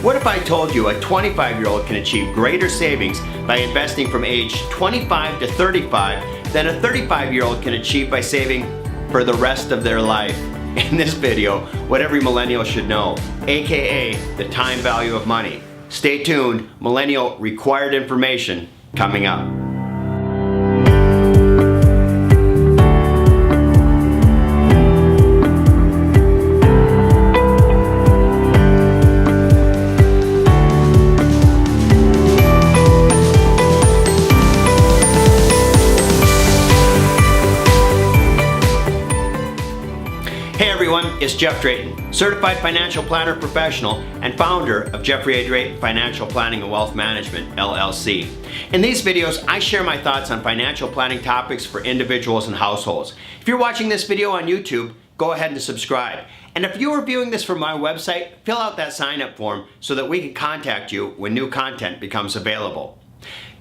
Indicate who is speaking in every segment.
Speaker 1: What if I told you a 25-year-old can achieve greater savings by investing from age 25 to 35 than a 35-year-old can achieve by saving for the rest of their life? In this video, what every millennial should know, aka the time value of money. Stay tuned, millennial required information coming up. Hey everyone, it's Jeff Drayton, Certified Financial Planner Professional and founder of Jeffrey A. Drayton Financial Planning and Wealth Management, LLC. In these videos, I share my thoughts on financial planning topics for individuals and households. If you're watching this video on YouTube, go ahead and subscribe. And if you are viewing this from my website, fill out that sign-up form so that we can contact you when new content becomes available.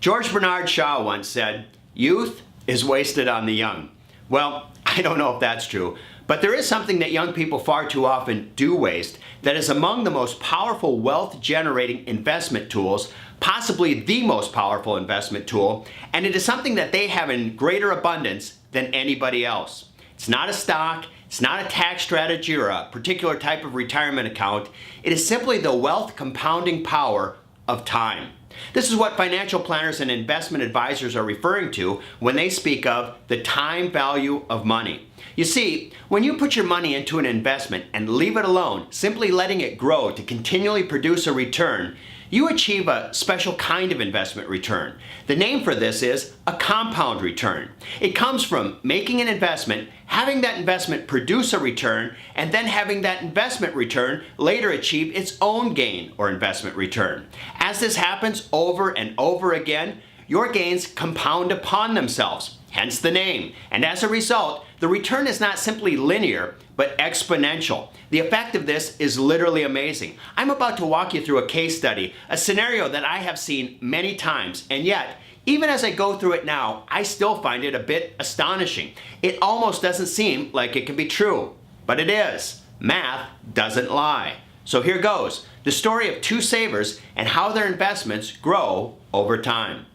Speaker 1: George Bernard Shaw once said, "Youth is wasted on the young." Well, I don't know if that's true, but there is something that young people far too often do waste that is among the most powerful wealth-generating investment tools, possibly the most powerful investment tool, and it is something that they have in greater abundance than anybody else. It's not a stock, it's not a tax strategy or a particular type of retirement account. It is simply the wealth compounding power of time. This is what financial planners and investment advisors are referring to when they speak of the time value of money. You see, when you put your money into an investment and leave it alone, simply letting it grow to continually produce a return, you achieve a special kind of investment return. The name for this is a compound return. It comes from making an investment, having that investment produce a return, and then having that investment return later achieve its own gain or investment return. As this happens over and over again, your gains compound upon themselves, hence the name. And as a result, the return is not simply linear, but exponential. The effect of this is literally amazing. I'm about to walk you through a case study, a scenario that I have seen many times, and yet, even as I go through it now, I still find it a bit astonishing. It almost doesn't seem like it can be true, but it is. Math doesn't lie. So here goes, the story of two savers and how their investments grow over time.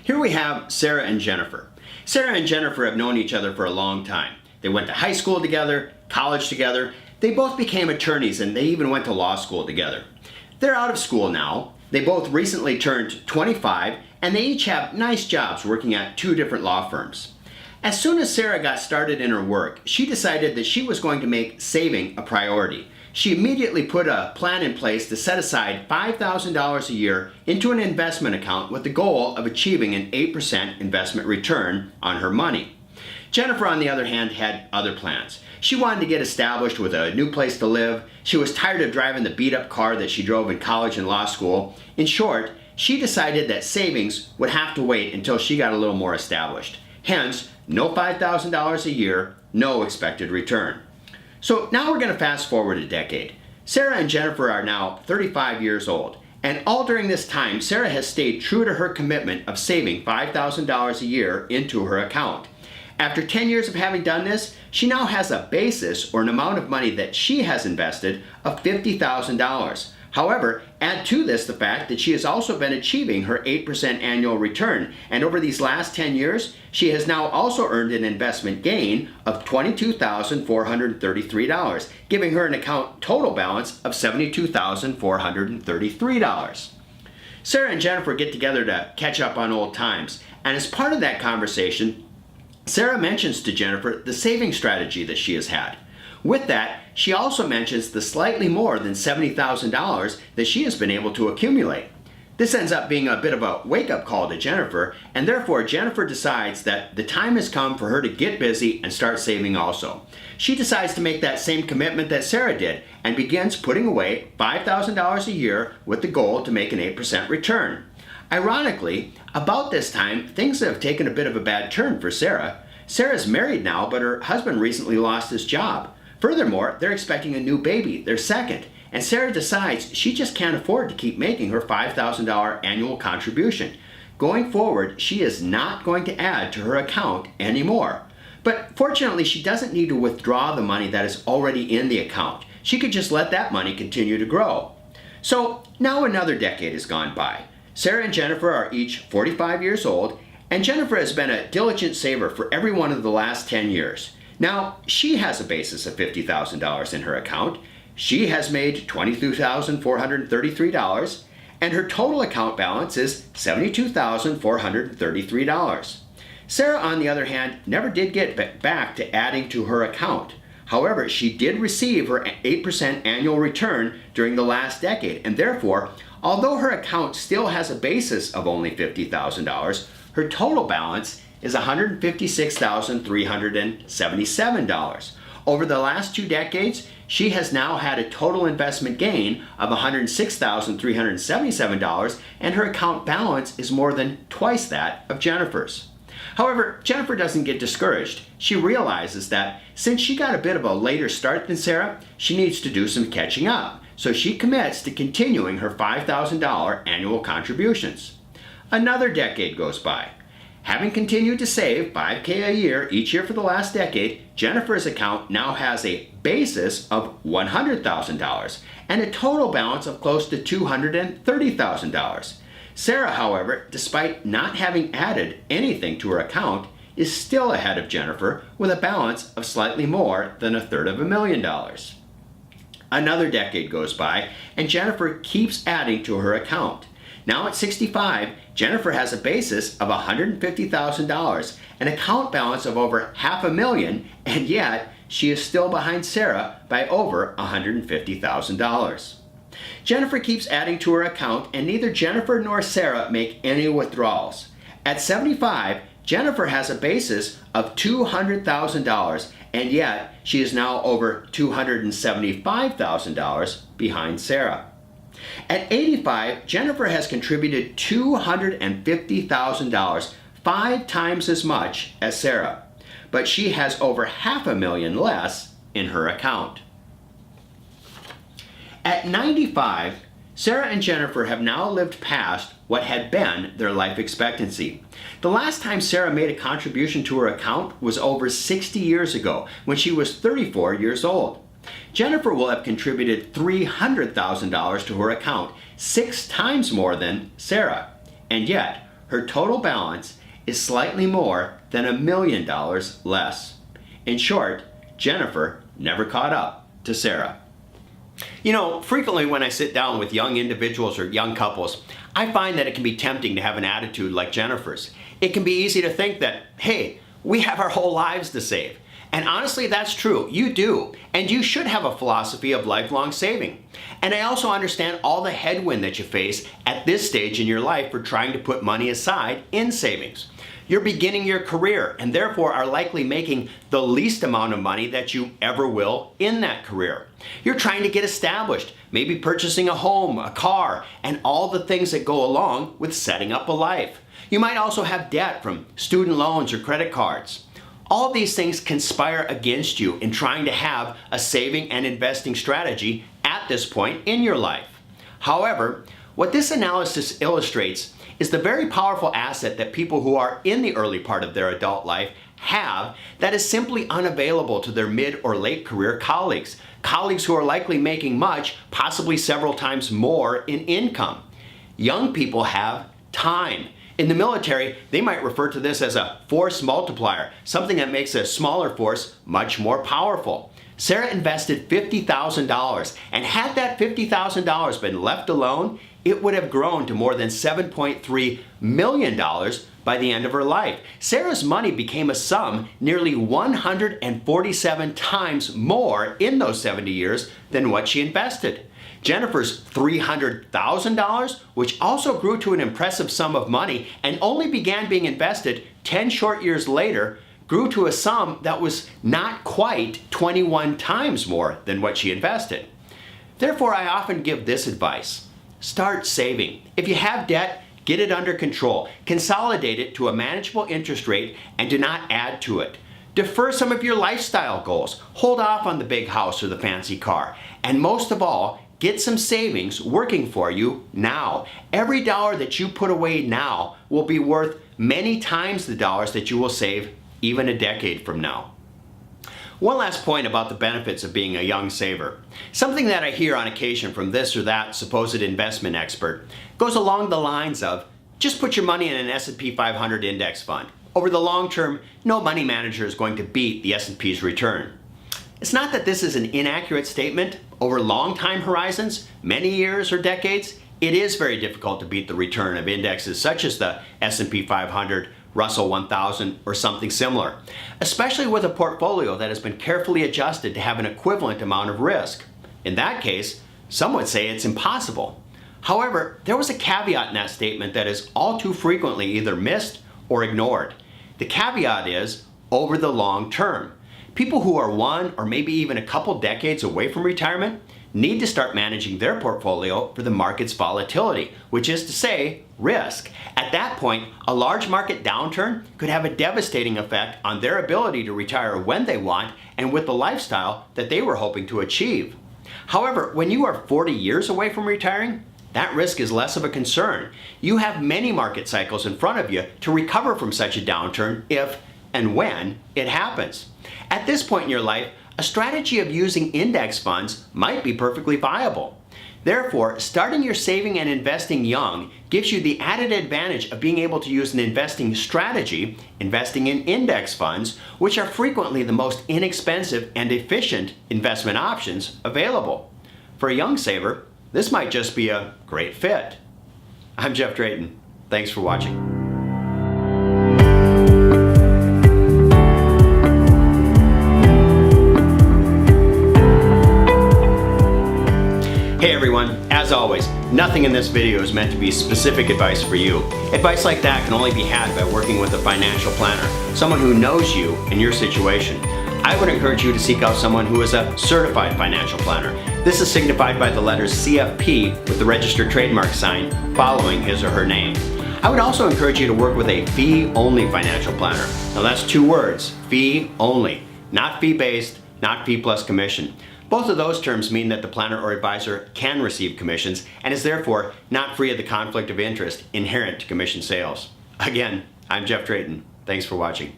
Speaker 1: Here we have Sarah and Jennifer. Sarah and Jennifer have known each other for a long time. They went to high school together, college together. They both became attorneys and they even went to law school together. They're out of school now. They both recently turned 25 and they each have nice jobs working at two different law firms. As soon as Sarah got started in her work, she decided that she was going to make saving a priority. She immediately put a plan in place to set aside $5,000 a year into an investment account with the goal of achieving an 8% investment return on her money. Jennifer, on the other hand, had other plans. She wanted to get established with a new place to live. She was tired of driving the beat-up car that she drove in college and law school. In short, she decided that savings would have to wait until she got a little more established. Hence, no $5,000 a year, no expected return. So now we're going to fast forward a decade. Sarah and Jennifer are now 35 years old, and all during this time, Sarah has stayed true to her commitment of saving $5,000 a year into her account. After 10 years of having done this, she now has a basis or an amount of money that she has invested of $50,000. However, add to this the fact that she has also been achieving her 8% annual return, and over these last 10 years, she has now also earned an investment gain of $22,433, giving her an account total balance of $72,433. Sarah and Jennifer get together to catch up on old times, and as part of that conversation, Sarah mentions to Jennifer the saving strategy that she has had. With that, she also mentions the slightly more than $70,000 that she has been able to accumulate. This ends up being a bit of a wake-up call to Jennifer, and therefore Jennifer decides that the time has come for her to get busy and start saving also. She decides to make that same commitment that Sarah did and begins putting away $5,000 a year with the goal to make an 8% return. Ironically, about this time, things have taken a bit of a bad turn for Sarah. Sarah's married now, but her husband recently lost his job. Furthermore, they're expecting a new baby, their second, and Sarah decides she just can't afford to keep making her $5,000 annual contribution. Going forward, she is not going to add to her account anymore. But fortunately, she doesn't need to withdraw the money that is already in the account. She could just let that money continue to grow. So now another decade has gone by. Sarah and Jennifer are each 45 years old, and Jennifer has been a diligent saver for every one of the last 10 years. Now, she has a basis of $50,000 in her account. She has made $22,433, and her total account balance is $72,433. Sarah, on the other hand, never did get back to adding to her account. However, she did receive her 8% annual return during the last decade, and therefore, although her account still has a basis of only $50,000, her total balance is $156,377. Over the last 2 decades, she has now had a total investment gain of $106,377, and her account balance is more than twice that of Jennifer's. However, Jennifer doesn't get discouraged. She realizes that since she got a bit of a later start than Sarah, she needs to do some catching up. So she commits to continuing her $5,000 annual contributions. Another decade goes by. Having continued to save $5,000 a year each year for the last decade, Jennifer's account now has a basis of $100,000 and a total balance of close to $230,000. Sarah, however, despite not having added anything to her account, is still ahead of Jennifer with a balance of slightly more than $325,000. Another decade goes by, and Jennifer keeps adding to her account. Now at 65, Jennifer has a basis of $150,000, an account balance of over $500,000, and yet she is still behind Sarah by over $150,000. Jennifer keeps adding to her account, and neither Jennifer nor Sarah make any withdrawals. At 75, Jennifer has a basis of $200,000, and yet she is now over $275,000 behind Sarah. At 85, Jennifer has contributed $250,000, 5 times as much as Sarah, but she has over $500,000 less in her account. At 95, Sarah and Jennifer have now lived past what had been their life expectancy. The last time Sarah made a contribution to her account was over 60 years ago, when she was 34 years old. Jennifer will have contributed $300,000 to her account, 6 times more than Sarah, and yet her total balance is slightly more than $1 million less. In short, Jennifer never caught up to Sarah. You know, frequently when I sit down with young individuals or young couples, I find that it can be tempting to have an attitude like Jennifer's. It can be easy to think that, hey, we have our whole lives to save. And honestly, that's true. You do. And you should have a philosophy of lifelong saving. And I also understand all the headwind that you face at this stage in your life for trying to put money aside in savings. You're beginning your career and therefore are likely making the least amount of money that you ever will in that career. You're trying to get established, maybe purchasing a home, a car, and all the things that go along with setting up a life. You might also have debt from student loans or credit cards. All these things conspire against you in trying to have a saving and investing strategy at this point in your life. However, what this analysis illustrates is the very powerful asset that people who are in the early part of their adult life have that is simply unavailable to their mid or late career colleagues who are likely making much, possibly several times more in income. Young people have time. In the military, they might refer to this as a force multiplier, something that makes a smaller force much more powerful. Sarah invested $50,000, and had that $50,000 been left alone, it would have grown to more than $7.3 million by the end of her life. Sarah's money became a sum nearly 147 times more in those 70 years than what she invested. Jennifer's $300,000, which also grew to an impressive sum of money and only began being invested 10 short years later, grew to a sum that was not quite 21 times more than what she invested. Therefore, I often give this advice. Start saving. If you have debt, get it under control. Consolidate it to a manageable interest rate and do not add to it. Defer some of your lifestyle goals. Hold off on the big house or the fancy car. And most of all, get some savings working for you now. Every dollar that you put away now will be worth many times the dollars that you will save even a decade from now. One last point about the benefits of being a young saver. Something that I hear on occasion from this or that supposed investment expert goes along the lines of, just put your money in an S&P 500 index fund. Over the long term, no money manager is going to beat the S&P's return. It's not that this is an inaccurate statement. Over long time horizons, many years or decades, it is very difficult to beat the return of indexes such as the S&P 500, Russell 1000, or something similar, especially with a portfolio that has been carefully adjusted to have an equivalent amount of risk. In that case, some would say it's impossible. However, there was a caveat in that statement that is all too frequently either missed or ignored. The caveat is over the long term. People who are one or maybe even a couple decades away from retirement need to start managing their portfolio for the market's volatility, which is to say, risk. At that point, a large market downturn could have a devastating effect on their ability to retire when they want and with the lifestyle that they were hoping to achieve. However, when you are 40 years away from retiring, that risk is less of a concern. You have many market cycles in front of you to recover from such a downturn if and when it happens. At this point in your life, a strategy of using index funds might be perfectly viable. Therefore, starting your saving and investing young gives you the added advantage of being able to use an investing strategy, investing in index funds, which are frequently the most inexpensive and efficient investment options available. For a young saver, this might just be a great fit. I'm Jeff Drayton. Thanks for watching. Hey everyone, as always, nothing in this video is meant to be specific advice for you. Advice like that can only be had by working with a financial planner, someone who knows you and your situation. I would encourage you to seek out someone who is a certified financial planner. This is signified by the letters CFP with the registered trademark sign following his or her name. I would also encourage you to work with a fee-only financial planner. Now that's two words, fee-only, not fee-based, not fee plus commission. Both of those terms mean that the planner or advisor can receive commissions and is therefore not free of the conflict of interest inherent to commission sales. Again, I'm Jeff Drayton. Thanks for watching.